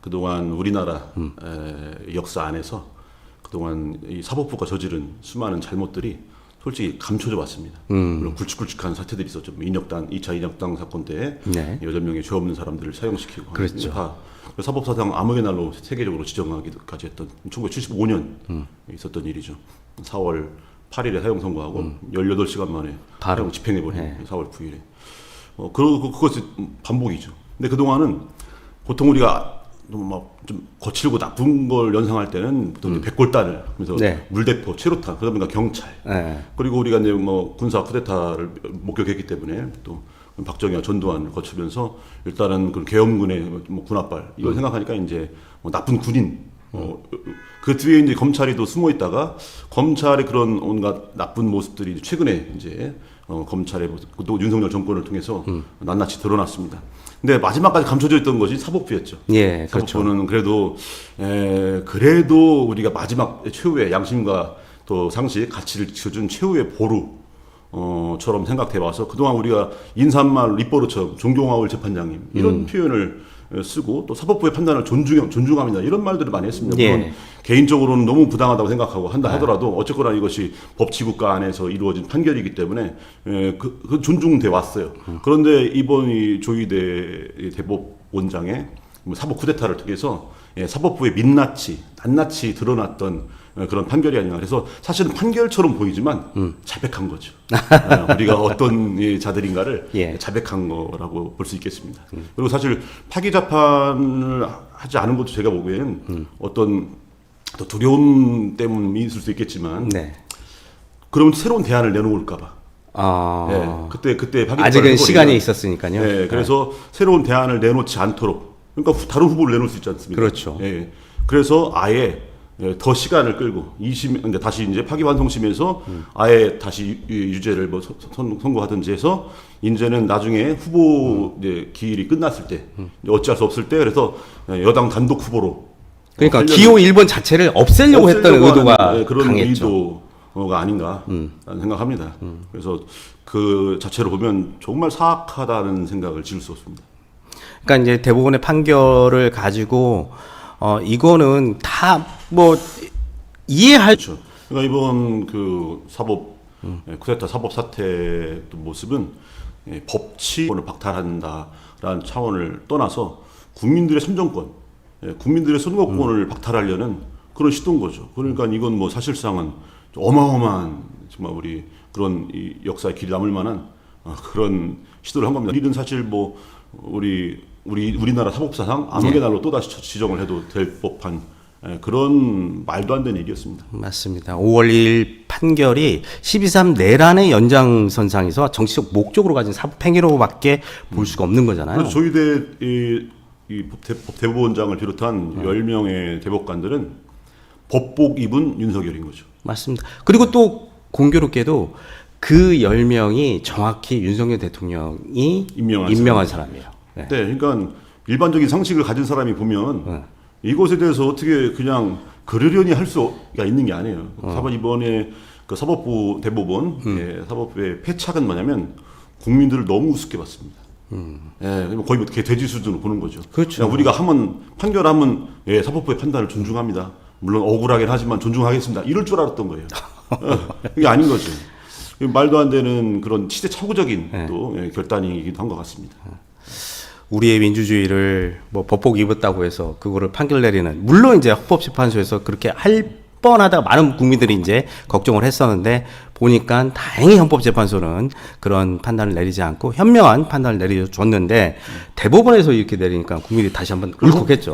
그동안 우리나라 역사 안에서 그동안 이 사법부가 저지른 수많은 잘못들이 솔직히 감춰져 왔습니다. 물론 굵직굵직한 사태들이 있었죠. 뭐 2차 인혁당 사건 때 네. 8명의 죄 없는 사람들을 사형시키고 그렇죠. 다 사법사상 암흑의 날로 세계적으로 지정하기까지 했던 1975년 있었던 일이죠. 4월 8일에 사형 선고하고 18시간 만에 바로. 사형 집행해버린 네. 4월 9일에. 그것이 반복이죠. 근데 그동안은 보통 우리가 좀 거칠고 나쁜 걸 연상할 때는 보통 백골단을 하면서 네. 물대포, 최루탄, 그러다 경찰. 네. 그리고 우리가 이제 뭐 군사 쿠데타를 목격했기 때문에 또 박정희와 전두환을 거치면서 일단은 그 계엄군의 뭐 군합발 이걸 생각하니까 이제 뭐 나쁜 군인. 그 뒤에 이제 검찰이 또 숨어 있다가 검찰의 그런 온갖 나쁜 모습들이 최근에 이제 검찰의 또 윤석열 정권을 통해서 낱낱이 드러났습니다. 근데 마지막까지 감춰져 있던 것이 사법부였죠. 예, 그렇죠. 사법부는 그래도 우리가 마지막 최후의 양심과 또 상식, 가치를 지켜준 최후의 보루처럼 생각해 와서 그동안 우리가 인사말 입버릇처럼 존경하올 재판장님 이런 표현을 쓰고 또 사법부의 판단을 존중합니다 이런 말들을 많이 했습니다. 물론 예. 개인적으로는 너무 부당하다고 생각하고 한다 하더라도 어쨌거나 이것이 법치국가 안에서 이루어진 판결이기 때문에 그 존중돼 왔어요. 그런데 이번 이 조희대 대법원장의 사법 쿠데타를 통해서 사법부의 낱낱이 드러났던 그런 판결이 아니라 그래서 사실은 판결처럼 보이지만 자백한 거죠. 우리가 어떤 자들인가를 예. 자백한 거라고 볼 수 있겠습니다. 그리고 사실 파기 재판을 하지 않은 것도 제가 보기에는 어떤 또 두려움 때문이 있을 수 있겠지만 네. 그러면 새로운 대안을 내놓을까봐. 그때 파기 아직은 시간이 있었으니까요. 네, 그래서 새로운 대안을 내놓지 않도록 그러니까 다른 후보를 내놓을 수 있지 않습니까? 그렇죠. 그래서 아예 더 시간을 끌고 2심 근데 다시 이제 파기환송심에서 아예 다시 유죄를 뭐 선고하든지 해서 이제는 나중에 후보 이제 기일이 끝났을 때 어찌할 수 없을 때 그래서 여당 단독 후보로 그러니까 기호 1번 자체를 없애려고 했던 의도가 그런 강했죠. 의도가 아닌가 생각합니다. 그래서 그 자체로 보면 정말 사악하다는 생각을 지울 수 없습니다. 그러니까 이제 대법원의 판결을 가지고 이거는 다 뭐 이해할 그렇죠. 그러니까 이번 그 사법 쿠데타 사법 사태 모습은 법치권을 박탈한다라는 차원을 떠나서 국민들의 선정권, 국민들의 선거권을 박탈하려는 그런 시도인 거죠. 그러니까 이건 뭐 사실상은 어마어마한 정말 우리 그런 이 역사의 길이 남을 만한 그런 시도를 한 겁니다. 이는 사실 뭐 우리나라 사법사상 암흑의 날로 또다시 지정을 해도 될 법한 그런 말도 안 되는 일이었습니다. 맞습니다. 5월 2일 판결이 12.3 내란의 연장선상에서 정치적 목적으로 가진 사법행위로밖에 볼 수가 없는 거잖아요. 그래서 조희대 대법원장을 비롯한 10명의 대법관들은 법복 입은 윤석열인 거죠. 맞습니다. 그리고 또 공교롭게도 그 10명이 정확히 윤석열 대통령이 임명한 사람이에요. 네, 그러니까 일반적인 상식을 가진 사람이 보면 이것에 대해서 어떻게 그냥 그러려니 할 수가 있는 게 아니에요. 이번에 그 사법부 대법원 사법부의 패착은 뭐냐면 국민들을 너무 우습게 봤습니다. 거의 뭐 돼지 수준으로 보는 거죠. 그렇죠. 그냥 우리가 판결하면 사법부의 판단을 존중합니다. 물론 억울하긴 하지만 존중하겠습니다. 이럴 줄 알았던 거예요. 이게 아닌 거죠. 말도 안 되는 그런 시대착오적인 또 결단이기도 한 것 같습니다. 우리의 민주주의를 뭐 법복 입었다고 해서 그거를 판결 내리는 물론 이제 헌법재판소에서 그렇게 할 뻔하다가 많은 국민들이 이제 걱정을 했었는데 보니까 다행히 헌법재판소는 그런 판단을 내리지 않고 현명한 판단을 내려줬는데 대법원에서 이렇게 내리니까 국민들이 다시 한번 울컥했죠.